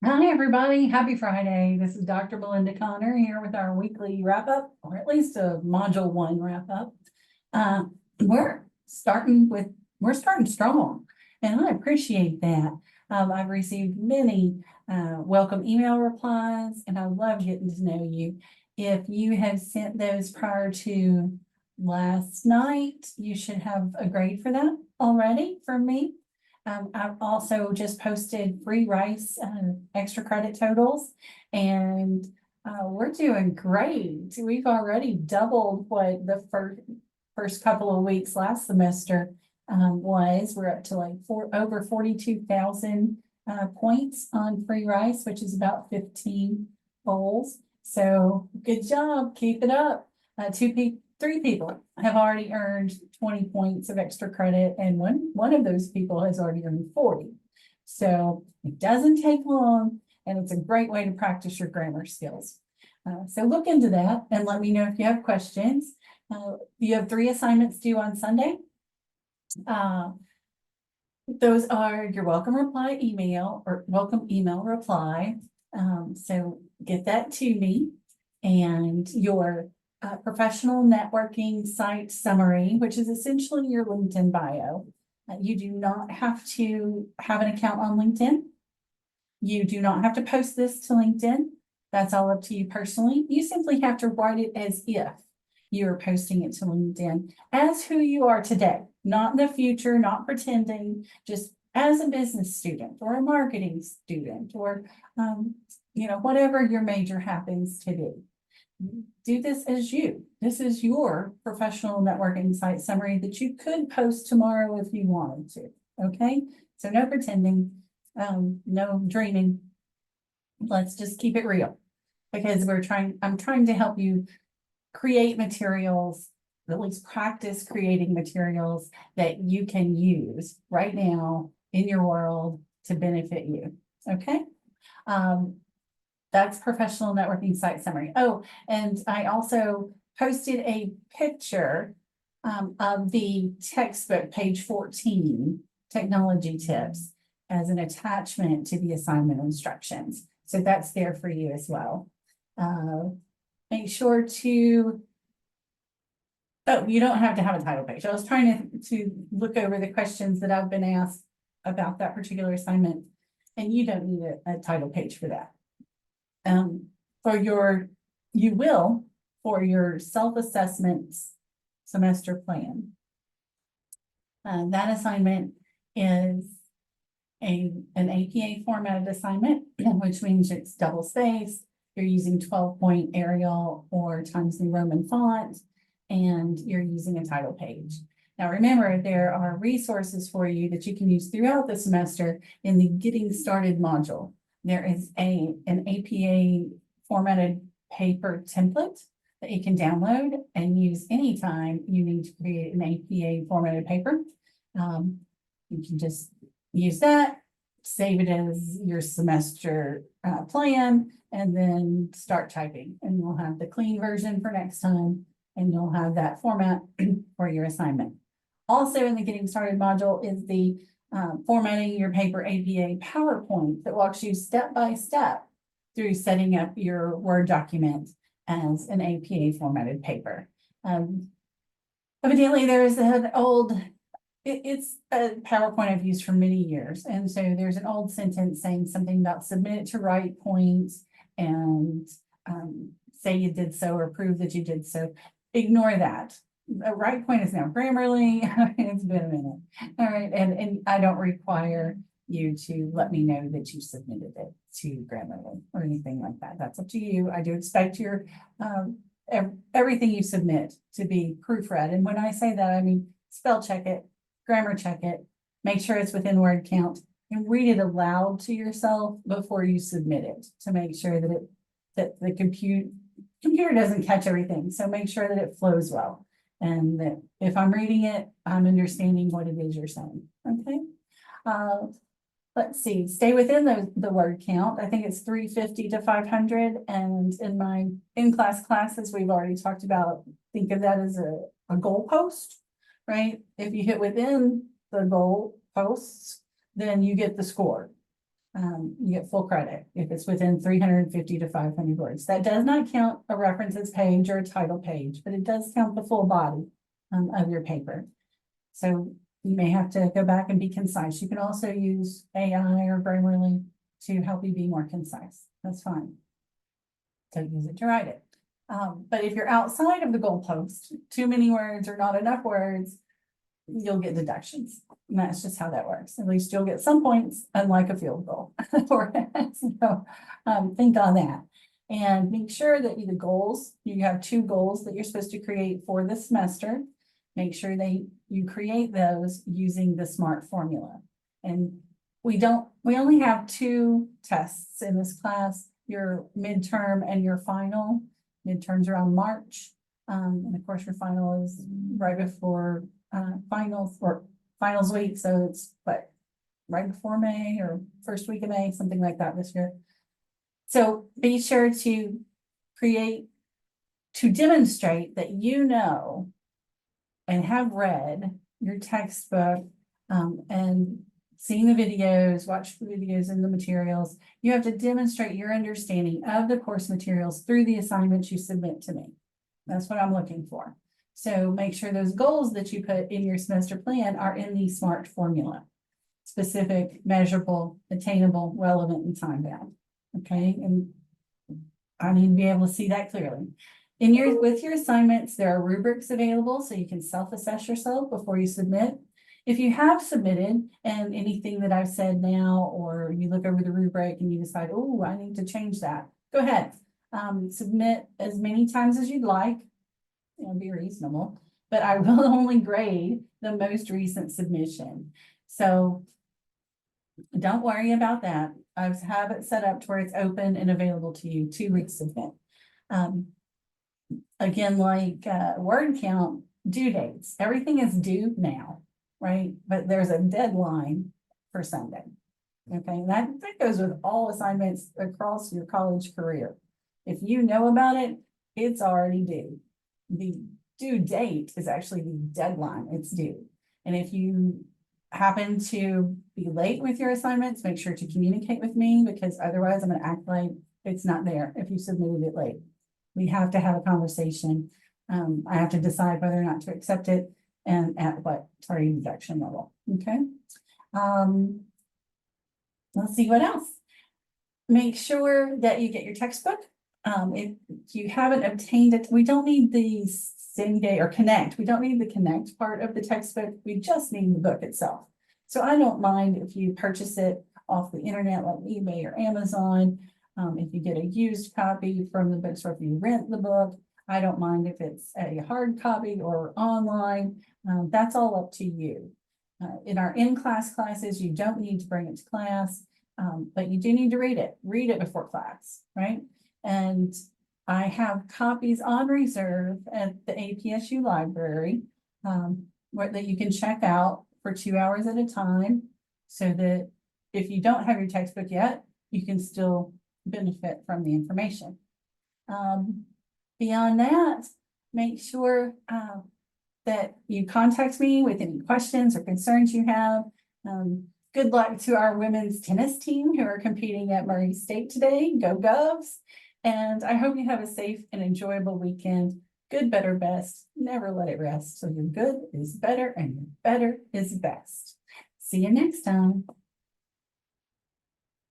Hi, everybody. Happy Friday. This is Dr. Melynda Conner here with our weekly wrap up, or at least a module one wrap up. Uh, we're starting with, we're starting strong, and I appreciate that. I've received many welcome email replies, and I love getting to know you. If you have sent those prior to last night, you should have a grade for that already from me. I've also just posted free rice extra credit totals, and we're doing great. We've already doubled what the first couple of weeks last semester was. We're up to like over 42,000 points on free rice, which is about 15 bowls. So good job, keep it up. Three people have already earned 20 points of extra credit, and one of those people has already earned 40. So it doesn't take long, and it's a great way to practice your grammar skills. So look into that and let me know if you have questions. You have 3 assignments due on Sunday. Those are your welcome email reply. So get that to me, and your professional networking site summary, which is essentially your LinkedIn bio. You do not have to have an account on LinkedIn. You do not have to post this to LinkedIn. That's all up to you personally. You simply have to write it as if you're posting it to LinkedIn as who you are today, not in the future, not pretending, just as a business student or a marketing student or, whatever your major happens to be. Do this as you. This is your professional networking site summary that you could post tomorrow if you wanted to. Okay, so no pretending, no dreaming. Let's just keep it real, because I'm trying to help you create materials, at least practice creating materials that you can use right now in your world to benefit you. Okay. That's professional networking site summary. Oh, and I also posted a picture of the textbook, page 14, technology tips, as an attachment to the assignment instructions. So that's there for you as well. Make sure to, oh, you don't have to have a title page. I was trying to look over the questions that I've been asked about that particular assignment, and you don't need a title page for that. You will for your self-assessment semester plan. That assignment is an APA formatted assignment, which means it's double spaced. You're using 12-point Arial or Times New Roman font, and you're using a title page. Now, remember, there are resources for you that you can use throughout the semester in the Getting Started module. There is an APA formatted paper template that you can download and use anytime you need to create an APA formatted paper. You can just use that, save it as your semester plan, and then start typing. And you'll have the clean version for next time, and you'll have that format for your assignment. Also in the Getting Started module is the formatting your paper APA PowerPoint that walks you step by step through setting up your Word document as an APA formatted paper. Evidently, there is an old, it's a PowerPoint I've used for many years. And so there's an old sentence saying something about submit it to right points and say you did so or prove that you did so. Ignore that. The right point is now Grammarly. It's been a minute. All right. And I don't require you to let me know that you submitted it to Grammarly or anything like that. That's up to you. I do expect your everything you submit to be proofread. And when I say that, I mean spell check it, grammar check it, make sure it's within word count, and read it aloud to yourself before you submit it to make sure that the computer doesn't catch everything. So make sure that it flows well. And that if I'm reading it, I'm understanding what it is you're saying. Okay. Let's see, stay within the word count. I think it's 350 to 500. And in my in-class classes, we've already talked about, think of that as a goalpost, right? If you hit within the goal posts, then you get the score. you get full credit if it's within 350 to 500 words. That does not count a references page or a title page, but it does count the full body of your paper. So you may have to go back and be concise. You can also use AI or Grammarly to help you be more concise. That's fine. So use it to write it. But if you're outside of the goalpost, too many words or not enough words, you'll get deductions. And that's just how that works. At least you'll get some points, unlike a field goal. So think on that. And make sure that the goals, you have 2 goals that you're supposed to create for the semester. Make sure you create those using the SMART formula. And we only have 2 tests in this class, your midterm and your final. Midterms around March. And of course, your final is right before finals week. So it's right before May or first week of May, something like that this year. So be sure to demonstrate that you know and have read your textbook and seen the videos, watched the videos and the materials. You have to demonstrate your understanding of the course materials through the assignments you submit to me. That's what I'm looking for. So make sure those goals that you put in your semester plan are in the SMART formula. Specific, measurable, attainable, relevant, and time-bound. Okay, and I need to be able to see that clearly. With your assignments, there are rubrics available so you can self-assess yourself before you submit. If you have submitted and anything that I've said now, or you look over the rubric and you decide, oh, I need to change that, go ahead. Submit as many times as you'd like. Be reasonable, but I will only grade the most recent submission. So don't worry about that. I have it set up to where it's open and available to you to resubmit. Again, like word count, due dates, everything is due now, right? But there's a deadline for Sunday. Okay, and that goes with all assignments across your college career. If you know about it, it's already due. The due date is actually the deadline it's due. And if you happen to be late with your assignments, make sure to communicate with me, because otherwise I'm going to act like it's not there if you submitted it late. We have to have a conversation. I have to decide whether or not to accept it and at what tardy deduction level. Okay. Let's see what else. Make sure that you get your textbook. If you haven't obtained it, we don't need the same day or connect. We don't need the connect part of the textbook. We just need the book itself. So I don't mind if you purchase it off the internet like eBay or Amazon. If you get a used copy from the bookstore, if you rent the book, I don't mind if it's a hard copy or online. That's all up to you. In our in-class classes, you don't need to bring it to class, but you do need to read it. Read it before class, right? And I have copies on reserve at the APSU library that you can check out for 2 hours at a time, so that if you don't have your textbook yet, you can still benefit from the information. Beyond that, make sure that you contact me with any questions or concerns you have. Good luck to our women's tennis team who are competing at Murray State today. Go Govs. And I hope you have a safe and enjoyable weekend. Good, better, best. Never let it rest. So your good is better and your better is best. See you next time.